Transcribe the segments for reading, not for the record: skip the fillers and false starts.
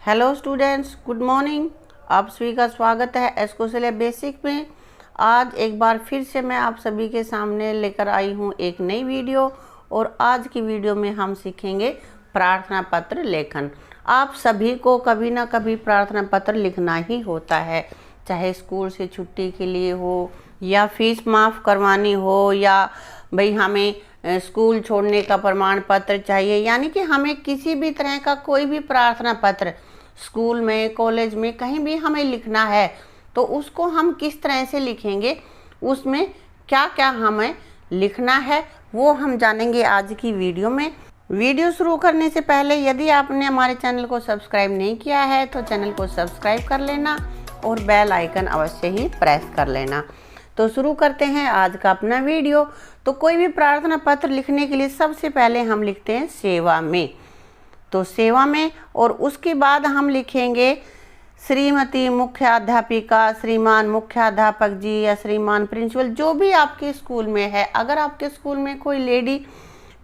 Hello students, good morning. आप सभी का स्वागत है एस्कोसेले बेसिक में। आज एक बार फिर से मैं आप सभी के सामने लेकर आई हूँ एक नई वीडियो। और आज की वीडियो में हम सीखेंगे प्रार्थना पत्र लेखन। आप सभी को कभी ना कभी प्रार्थना पत्र लिखना ही होता है, चाहे स्कूल से छुट्टी के लिए हो या फीस माफ़ करवानी हो या भाई हमें स्कूल छोड़ने का प्रमाण पत्र चाहिए, यानी कि हमें किसी भी तरह का कोई भी प्रार्थना पत्र स्कूल में, कॉलेज में, कहीं भी हमें लिखना है तो उसको हम किस तरह से लिखेंगे, उसमें क्या क्या हमें लिखना है वो हम जानेंगे आज की वीडियो में। वीडियो शुरू करने से पहले यदि आपने हमारे चैनल को सब्सक्राइब नहीं किया है तो चैनल को सब्सक्राइब कर लेना और बेल आइकन अवश्य ही प्रेस कर लेना। तो शुरू करते हैं आज का अपना वीडियो। तो कोई भी प्रार्थना पत्र लिखने के लिए सबसे पहले हम लिखते हैं सेवा में। तो सेवा में, और उसके बाद हम लिखेंगे श्रीमती मुख्याध्यापिका, श्रीमान मुख्याध्यापक जी या श्रीमान प्रिंसिपल, जो भी आपके स्कूल में है। अगर आपके स्कूल में कोई लेडी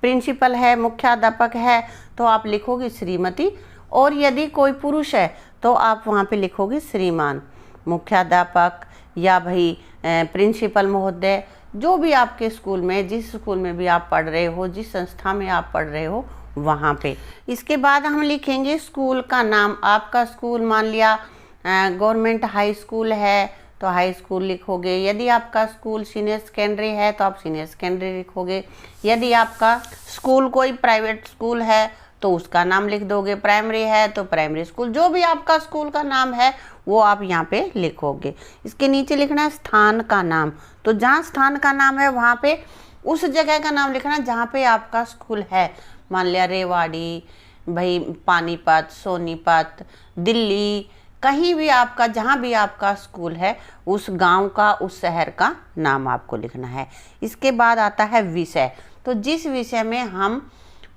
प्रिंसिपल है, मुख्याध्यापक है, तो आप लिखोगे श्रीमती, और यदि कोई पुरुष है तो आप वहाँ पे लिखोगे श्रीमान मुख्याध्यापक या भाई प्रिंसिपल महोदय। जो भी आपके स्कूल में, जिस स्कूल में भी आप पढ़ रहे हो, जिस संस्था में आप पढ़ रहे हो वहाँ पे। इसके बाद हम लिखेंगे स्कूल का नाम। आपका स्कूल मान लिया गवर्नमेंट हाई स्कूल है तो हाई स्कूल लिखोगे। यदि आपका स्कूल सीनियर सेकेंडरी है तो आप सीनियर सेकेंडरी लिखोगे। यदि आपका स्कूल कोई प्राइवेट स्कूल है तो उसका नाम लिख दोगे। प्राइमरी है तो प्राइमरी स्कूल, जो भी आपका स्कूल का नाम है वो आप यहाँ पे लिखोगे। इसके नीचे लिखना है स्थान का नाम। तो जहाँ स्थान का नाम है वहाँ पे उस जगह का नाम लिखना जहाँ पे आपका स्कूल है। मान लिया रेवाड़ी, भाई पानीपत, सोनीपत, दिल्ली, कहीं भी आपका, जहाँ भी आपका स्कूल है उस गांव का, उस शहर का नाम आपको लिखना है। इसके बाद आता है विषय। तो जिस विषय में हम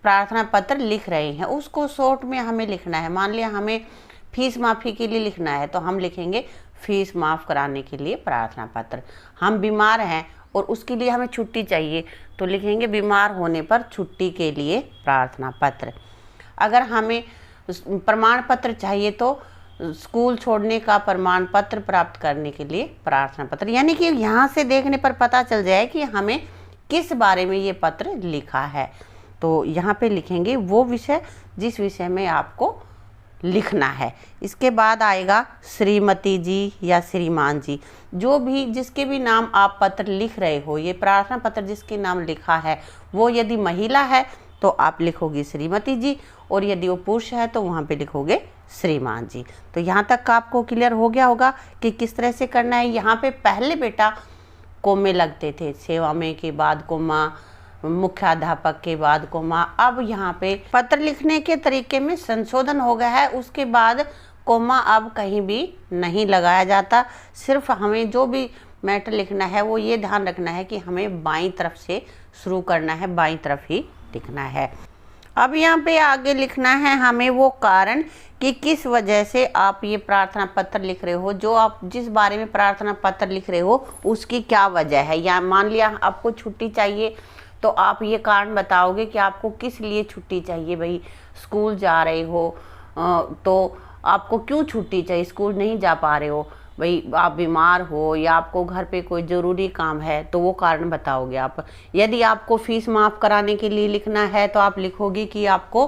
प्रार्थना पत्र लिख रहे हैं उसको शॉर्ट में हमें लिखना है। मान लिया हमें फीस माफ़ी के लिए लिखना है तो हम लिखेंगे फीस माफ़ कराने के लिए प्रार्थना पत्र। हम बीमार हैं और उसके लिए हमें छुट्टी चाहिए तो लिखेंगे बीमार होने पर छुट्टी के लिए प्रार्थना पत्र। अगर हमें प्रमाण पत्र चाहिए तो स्कूल छोड़ने का प्रमाण पत्र प्राप्त करने के लिए प्रार्थना पत्र। यानी कि यहाँ से देखने पर पता चल जाए कि हमें किस बारे में ये पत्र लिखा है। तो यहाँ पे लिखेंगे वो विषय जिस विषय में आपको लिखना है। इसके बाद आएगा श्रीमती जी या श्रीमान जी, जो भी जिसके भी नाम आप पत्र लिख रहे हो, ये प्रार्थना पत्र जिसके नाम लिखा है वो यदि महिला है तो आप लिखोगे श्रीमती जी, और यदि वो पुरुष है तो वहाँ पे लिखोगे श्रीमान जी। तो यहाँ तक का आपको क्लियर हो गया होगा कि किस तरह से करना है। यहाँ पे पहले बेटा कोमे लगते थे, सेवा में के बाद कोमा, मुख्याध्यापक के बाद कोमा। अब यहाँ पे पत्र लिखने के तरीके में संशोधन हो गया है। उसके बाद कोमा अब कहीं भी नहीं लगाया जाता। सिर्फ हमें जो भी मैटर लिखना है वो ये ध्यान रखना है कि हमें बाईं तरफ से शुरू करना है, बाईं तरफ ही लिखना है। अब यहाँ पे आगे लिखना है हमें वो कारण कि किस वजह से आप ये प्रार्थना पत्र लिख रहे हो। जो आप जिस बारे में प्रार्थना पत्र लिख रहे हो उसकी क्या वजह है। या मान लिया आपको छुट्टी चाहिए तो आप ये कारण बताओगे कि आपको किस लिए छुट्टी चाहिए। भाई स्कूल जा रहे हो तो आपको क्यों छुट्टी चाहिए, स्कूल नहीं जा पा रहे हो, भाई आप बीमार हो या आपको घर पे कोई ज़रूरी काम है तो वो कारण बताओगे आप। यदि आपको फ़ीस माफ़ कराने के लिए लिखना है तो आप लिखोगे कि आपको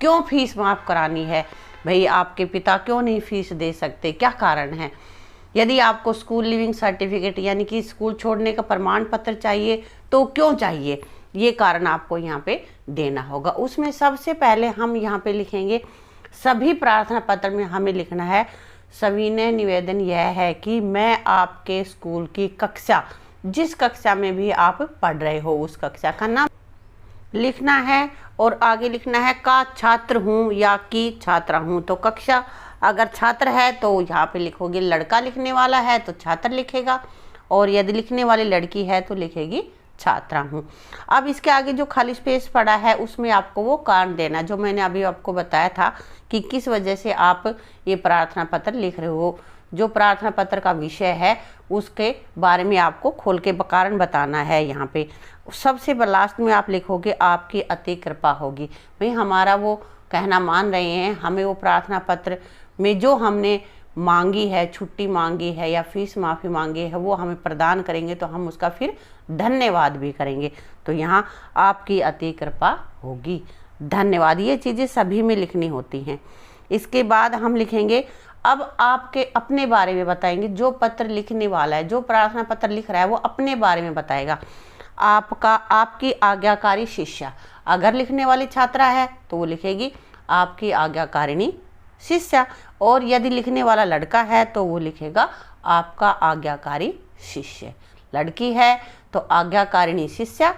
क्यों फ़ीस माफ़ करानी है, भाई आपके पिता क्यों नहीं फ़ीस दे सकते, क्या कारण है। यदि आपको स्कूल लिविंग सर्टिफिकेट यानी कि स्कूल छोड़ने का प्रमाण पत्र चाहिए तो क्यों चाहिए, ये कारण आपको यहाँ पे देना होगा। उसमें सबसे पहले हम यहाँ पे लिखेंगे, सभी प्रार्थना पत्र में हमें लिखना है सविनय निवेदन यह है कि मैं आपके स्कूल की कक्षा, जिस कक्षा में भी आप पढ़ रहे हो उस कक्षा का नाम लिखना है। और आगे लिखना है का छात्र हूँ या की छात्रा हूँ। तो कक्षा अगर छात्र है तो यहाँ पे लिखोगे, लड़का लिखने वाला है तो छात्र लिखेगा, और यदि लिखने वाली लड़की है तो लिखेगी छात्रा हूँ। अब इसके आगे जो खाली स्पेस पड़ा है उसमें आपको वो कारण देना जो मैंने अभी आपको बताया था कि किस वजह से आप ये प्रार्थना पत्र लिख रहे हो। जो प्रार्थना पत्र का विषय है उसके बारे में आपको खोल के कारण बताना है। यहाँ पे सबसे लास्ट में आप लिखोगे आपकी अति कृपा होगी। भाई हमारा वो कहना मान रहे हैं, हमें वो प्रार्थना पत्र में जो हमने मांगी है, छुट्टी मांगी है या फीस माफ़ी मांगी है, वो हमें प्रदान करेंगे तो हम उसका फिर धन्यवाद भी करेंगे। तो यहाँ आपकी अति कृपा होगी, धन्यवाद। ये चीज़ें सभी में लिखनी होती हैं। इसके बाद हम लिखेंगे, अब आपके अपने बारे में बताएंगे। जो पत्र लिखने वाला है, जो प्रार्थना पत्र लिख रहा है, वो अपने बारे में बताएगा। आपकी आज्ञाकारी शिष्या, अगर लिखने वाली छात्रा है तो वो लिखेगी आपकी आज्ञाकारिणी शिष्या, और यदि लिखने वाला लड़का है तो वो लिखेगा आपका आज्ञाकारी शिष्य। लड़की है तो आज्ञाकारिणी शिष्या,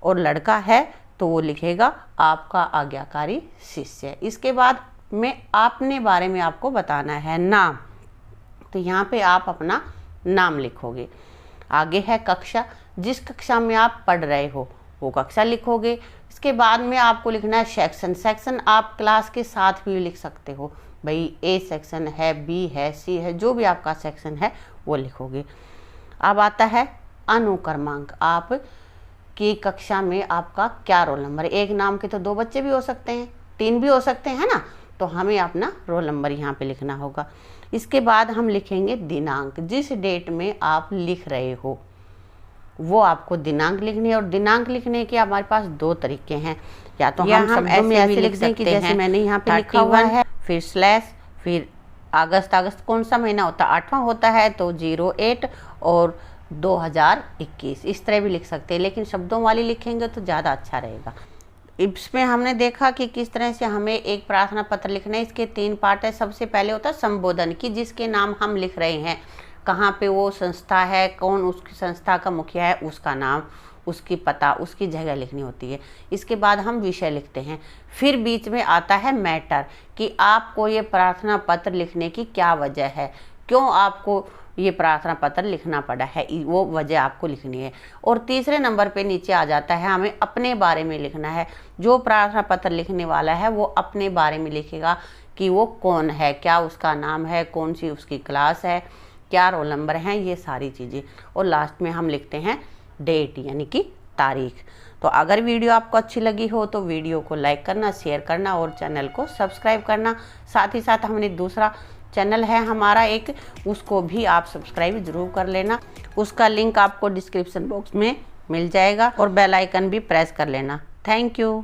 और लड़का है तो वो लिखेगा आपका आज्ञाकारी शिष्य। इसके बाद में अपने बारे में आपको बताना है नाम, तो यहाँ पे आप अपना नाम लिखोगे। आगे है कक्षा, जिस कक्षा में आप पढ़ रहे हो वो कक्षा लिखोगे। इसके बाद में आपको लिखना है सेक्शन। सेक्शन आप क्लास के साथ भी लिख सकते हो, भाई ए सेक्शन है, बी है, सी है, जो भी आपका सेक्शन है वो लिखोगे। अब आता है अनुक्रमांक, आप की कक्षा में आपका क्या रोल नंबर है। एक नाम के तो 2 बच्चे भी हो सकते हैं, 3 भी हो सकते हैं ना, तो हमें अपना रोल नंबर यहाँ पे लिखना होगा। इसके बाद हम लिखेंगे दिनांक, जिस डेट में आप लिख रहे हो वो आपको दिनांक लिखनी है। और दिनांक लिखने के हमारे पास 2 तरीके हैं, या तो हम शब्दों में ऐसे लिख दें कि जैसे मैंने यहाँ पे लिखा हुआ है, फिर स्लैश, फिर अगस्त कौन सा महीना होता है, 8वां होता है तो 08 और 2021, इस तरह भी लिख सकते हैं, लेकिन शब्दों वाली लिखेंगे तो ज़्यादा अच्छा रहेगा। इसमें हमने देखा कि किस तरह से हमें एक प्रार्थना पत्र लिखना है। इसके 3 पार्ट है। सबसे पहले होता है संबोधन, कि जिसके नाम हम लिख रहे हैं, कहाँ पे वो संस्था है, कौन उसकी संस्था का मुखिया है, उसका नाम, उसकी पता, उसकी जगह लिखनी होती है। इसके बाद हम विषय लिखते हैं। फिर बीच में आता है मैटर, कि आपको ये प्रार्थना पत्र लिखने की क्या वजह है, क्यों आपको ये प्रार्थना पत्र लिखना पड़ा है, वो वजह आपको लिखनी है। और तीसरे नंबर पे नीचे आ जाता है हमें अपने बारे में लिखना है। जो प्रार्थना पत्र लिखने वाला है वो अपने बारे में लिखेगा कि वो कौन है, क्या उसका नाम है, कौन सी उसकी क्लास है, क्या रोल नंबर है, ये सारी चीज़ें। और लास्ट में हम लिखते हैं डेट, यानी कि तारीख। तो अगर वीडियो आपको अच्छी लगी हो तो वीडियो को लाइक करना, शेयर करना और चैनल को सब्सक्राइब करना। साथ ही साथ हमने दूसरा चैनल है हमारा एक, उसको भी आप सब्सक्राइब जरूर कर लेना। उसका लिंक आपको डिस्क्रिप्शन बॉक्स में मिल जाएगा, और बेल आइकन भी प्रेस कर लेना। Thank you.